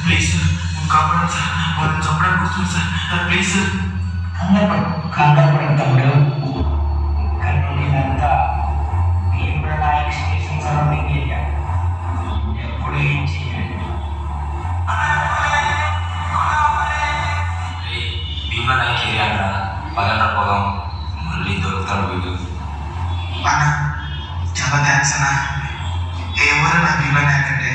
Please sir కాపాడండి sir, వాళ్ళని చంపడానికి వస్తుంది సార్, ప్లీజ్ సార్. కంగారు పడిన తమ్ముడు, ఇదంతా భీమనాయక్ స్టేషన్ సరౌండింగ్ ఏరియా. ఎప్పుడు ఏం చేయాలి? భీమనాయక్ ఏరియా అక్కడ పగలరా పోదాం, మళ్ళీ దొరుకుతాడు వీడు. అన్నా చాలా థ్యాంక్స్ అన్నా. ఎవరన్నా భీమనాయక్ అంటే?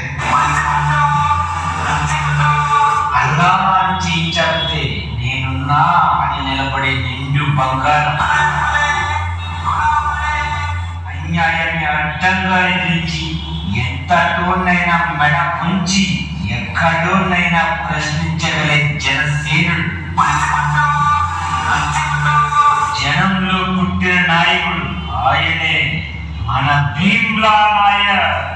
హంగామా నుంచి చదివితే నేనున్నా అని నిలబడే నిండు బంగారం. అన్యాయాన్ని అడ్డంగా ఎదిరించి ఎంతటోనైనా మెడ ఉంచి ఎక్కడోనైనా ప్రశ్నించగలే జనసేనుడు. జనంలో పుట్టిన నాయకుడు ఆయనే మన భీమ్లా నాయక్.